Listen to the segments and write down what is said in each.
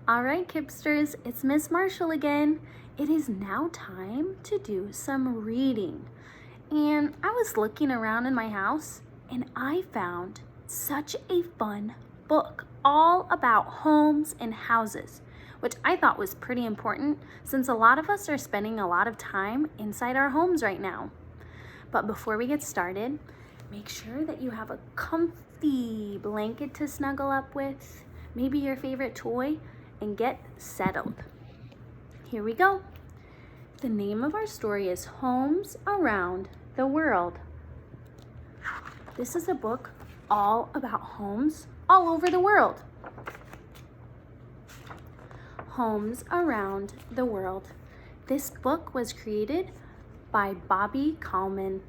All right, Kipsters, it's Miss Marshall again. It is now time to do some reading. And I was looking around in my house and I found such a fun book all about homes and houses, which I thought was pretty important since a lot of us are spending a lot of time inside our homes right now. But before we get started, make sure that you have a comfy blanket to snuggle up with, maybe your favorite toy, and get settled. Here we go. The name of our story is Homes Around the World. This is a book all about homes all over the world. Homes Around the World. This book was created by Bobby Kalman.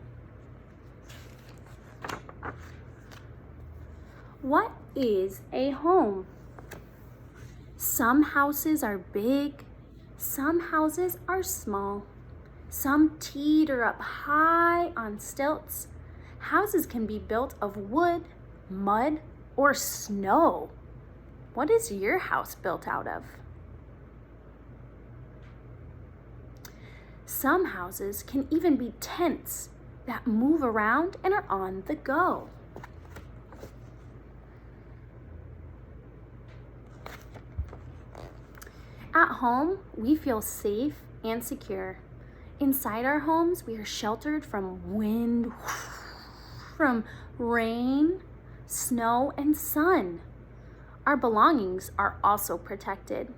What is a home? Some houses are big, some houses are small. Some teeter up high on stilts. Houses can be built of wood, mud, or snow. What is your house built out of? Some houses can even be tents that move around and are on the go. At home, we feel safe and secure. Inside our homes, we are sheltered from wind, from rain, snow, and sun. Our belongings are also protected.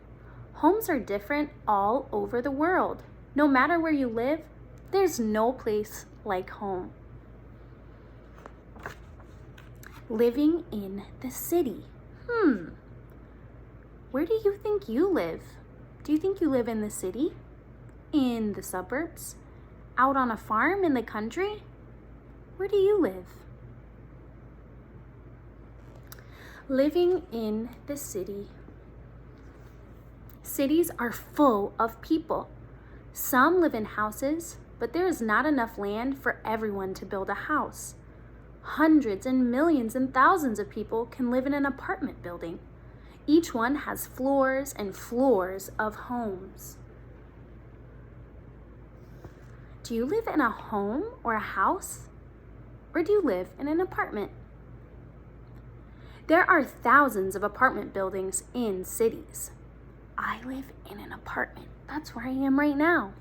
Homes are different all over the world. No matter where you live, there's no place like home. Living in the city. Where do you think you live? Do you think you live in the city? In the suburbs? Out on a farm in the country? Where do you live? Living in the city. Cities are full of people. Some live in houses, but there is not enough land for everyone to build a house. Hundreds and millions and thousands of people can live in an apartment building. Each one has floors and floors of homes. Do you live in a home or a house? Or do you live in an apartment? There are thousands of apartment buildings in cities. I live in an apartment. That's where I am right now.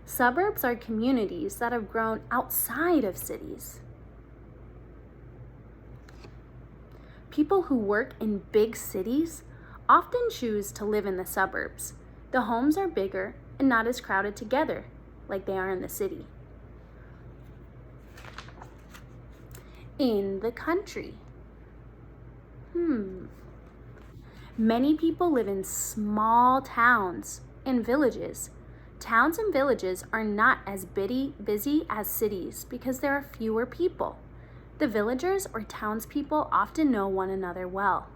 Suburbs are communities that have grown outside of cities. People who work in big cities often choose to live in the suburbs. The homes are bigger and not as crowded together like they are in the city. In the country. Many people live in small towns and villages. Towns and villages are not as busy as cities because there are fewer people. The villagers or townspeople often know one another well.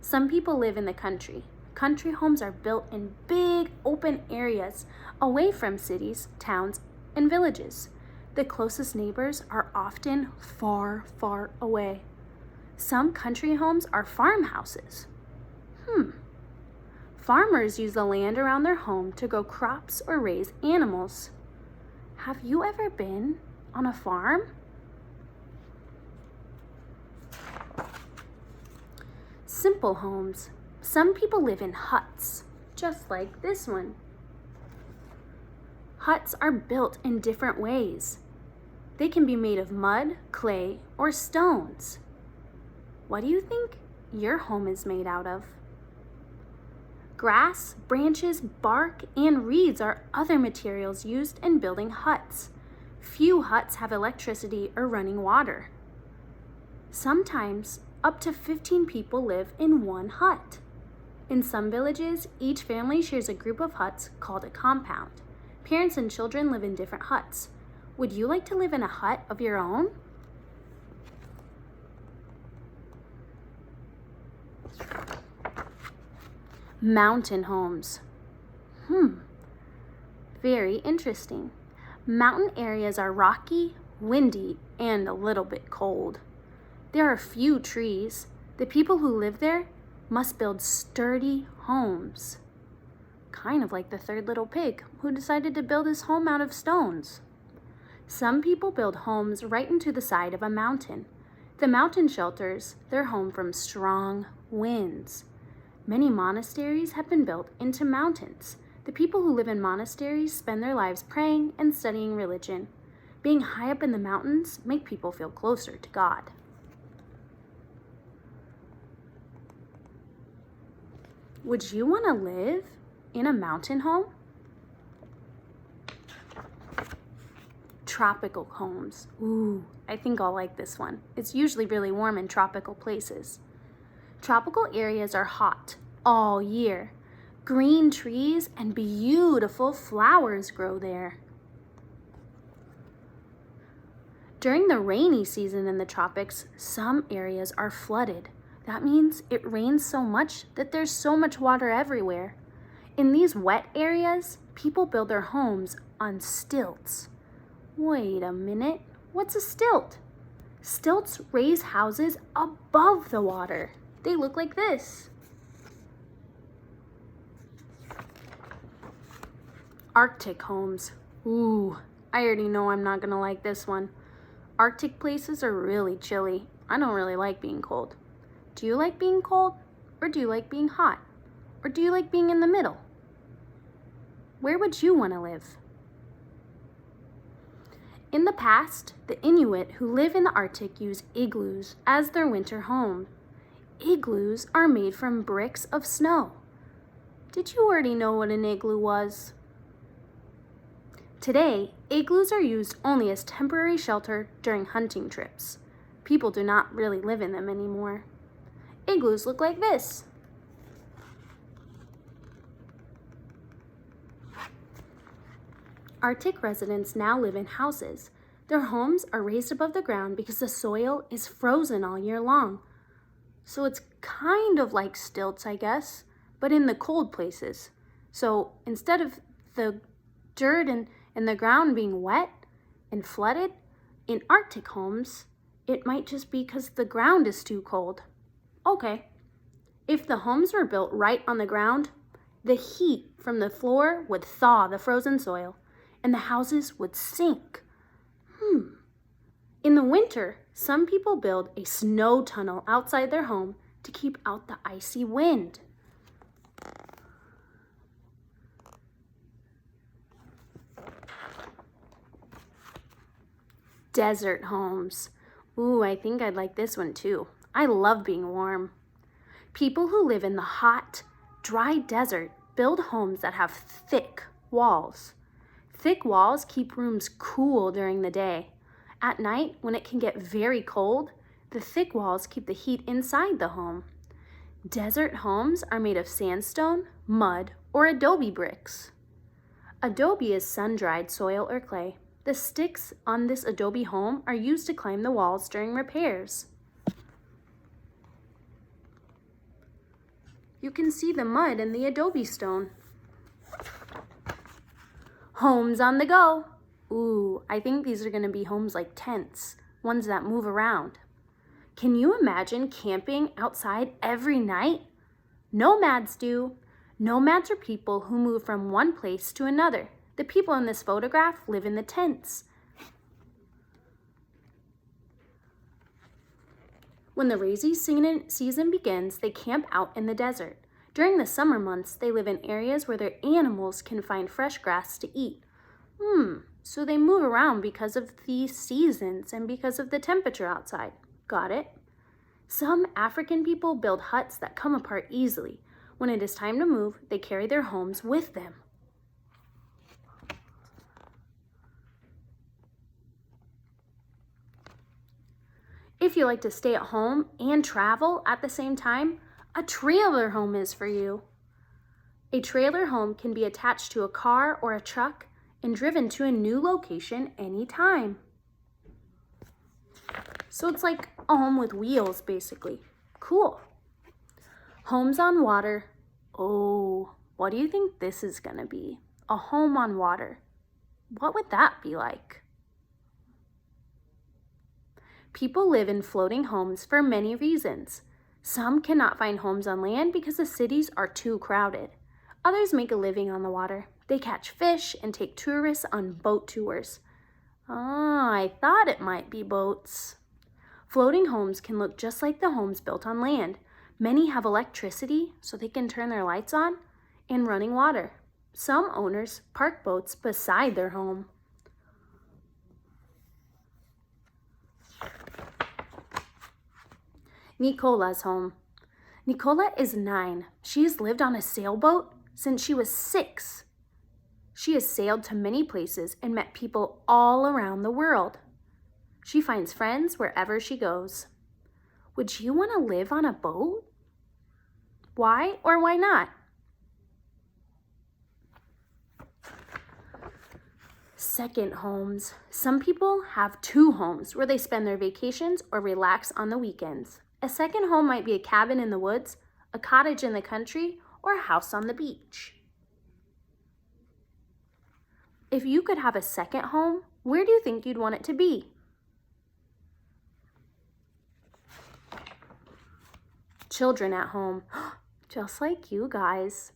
Some people live in the country. Country homes are built in big open areas away from cities, towns, and villages. The closest neighbors are often far, far away. Some country homes are farmhouses. Farmers use the land around their home to grow crops or raise animals. Have you ever been on a farm? Simple homes. Some people live in huts, just like this one. Huts are built in different ways. They can be made of mud, clay, or stones. What do you think your home is made out of? Grass, branches, bark, and reeds are other materials used in building huts. Few huts have electricity or running water. Sometimes, up to 15 people live in one hut. In some villages, each family shares a group of huts called a compound. Parents and children live in different huts. Would you like to live in a hut of your own? Mountain homes. Very interesting. Mountain areas are rocky, windy, and a little bit cold. There are few trees. The people who live there must build sturdy homes. Kind of like the third little pig who decided to build his home out of stones. Some people build homes right into the side of a mountain. The mountain shelters their home from strong winds. Many monasteries have been built into mountains. The people who live in monasteries spend their lives praying and studying religion. Being high up in the mountains make people feel closer to God. Would you want to live in a mountain home? Tropical homes. Ooh, I think I'll like this one. It's usually really warm in tropical places. Tropical areas are hot all year. Green trees and beautiful flowers grow there. During the rainy season in the tropics, some areas are flooded. That means it rains so much that there's so much water everywhere. In these wet areas, people build their homes on stilts. Wait a minute, what's a stilt? Stilts raise houses above the water. They look like this. Arctic homes. Ooh, I already know I'm not gonna like this one. Arctic places are really chilly. I don't really like being cold. Do you like being cold? Or do you like being hot? Or do you like being in the middle? Where would you want to live? In the past, the Inuit who live in the Arctic use igloos as their winter home. Igloos are made from bricks of snow. Did you already know what an igloo was? Today, igloos are used only as temporary shelter during hunting trips. People do not really live in them anymore. Igloos look like this. Arctic residents now live in houses. Their homes are raised above the ground because the soil is frozen all year long. So it's kind of like stilts, I guess, but in the cold places. So instead of the dirt and the ground being wet and flooded, in Arctic homes, it might just be because the ground is too cold. Okay, if the homes were built right on the ground, the heat from the floor would thaw the frozen soil and the houses would sink. In the winter, some people build a snow tunnel outside their home to keep out the icy wind. Desert homes. Ooh, I think I'd like this one too. I love being warm. People who live in the hot, dry desert build homes that have thick walls. Thick walls keep rooms cool during the day. At night, when it can get very cold, the thick walls keep the heat inside the home. Desert homes are made of sandstone, mud, or adobe bricks. Adobe is sun-dried soil or clay. The sticks on this adobe home are used to climb the walls during repairs. You can see the mud in the adobe stone. Homes on the go. Ooh, I think these are going to be homes like tents, ones that move around. Can you imagine camping outside every night? Nomads do. Nomads are people who move from one place to another. The people in this photograph live in the tents. When the rainy season begins, they camp out in the desert. During the summer months, they live in areas where their animals can find fresh grass to eat. So they move around because of the seasons and because of the temperature outside. Got it? Some African people build huts that come apart easily. When it is time to move, they carry their homes with them. If you like to stay at home and travel at the same time, a trailer home is for you. A trailer home can be attached to a car or a truck and driven to a new location anytime. So it's like a home with wheels, basically. Cool. Homes on water. Oh, what do you think this is gonna be? A home on water. What would that be like? People live in floating homes for many reasons. Some cannot find homes on land because the cities are too crowded. Others make a living on the water. They catch fish and take tourists on boat tours. I thought it might be boats. Floating homes can look just like the homes built on land. Many have electricity so they can turn their lights on and running water. Some owners park boats beside their home. Nicola's home. Nicola is 9. She has lived on a sailboat since she was 6. She has sailed to many places and met people all around the world. She finds friends wherever she goes. Would you want to live on a boat? Why or why not? Second homes. Some people have 2 homes where they spend their vacations or relax on the weekends. A second home might be a cabin in the woods, a cottage in the country, or a house on the beach. If you could have a second home, where do you think you'd want it to be? Children at home, just like you guys.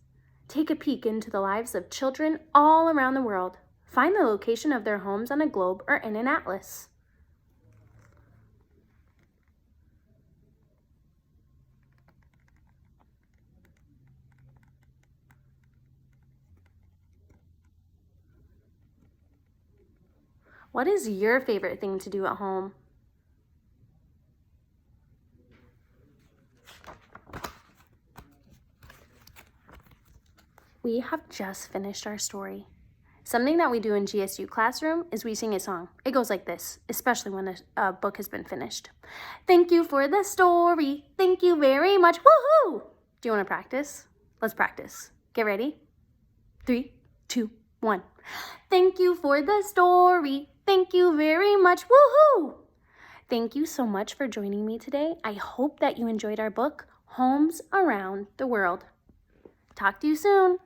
Take a peek into the lives of children all around the world. Find the location of their homes on a globe or in an atlas. What is your favorite thing to do at home? We have just finished our story. Something that we do in GSU classroom is we sing a song. It goes like this, especially when a book has been finished. Thank you for the story. Thank you very much. Woohoo! Do you want to practice? Let's practice. Get ready. 3, 2, 1. Thank you for the story. Thank you very much. Woohoo! Thank you so much for joining me today. I hope that you enjoyed our book, Homes Around the World. Talk to you soon.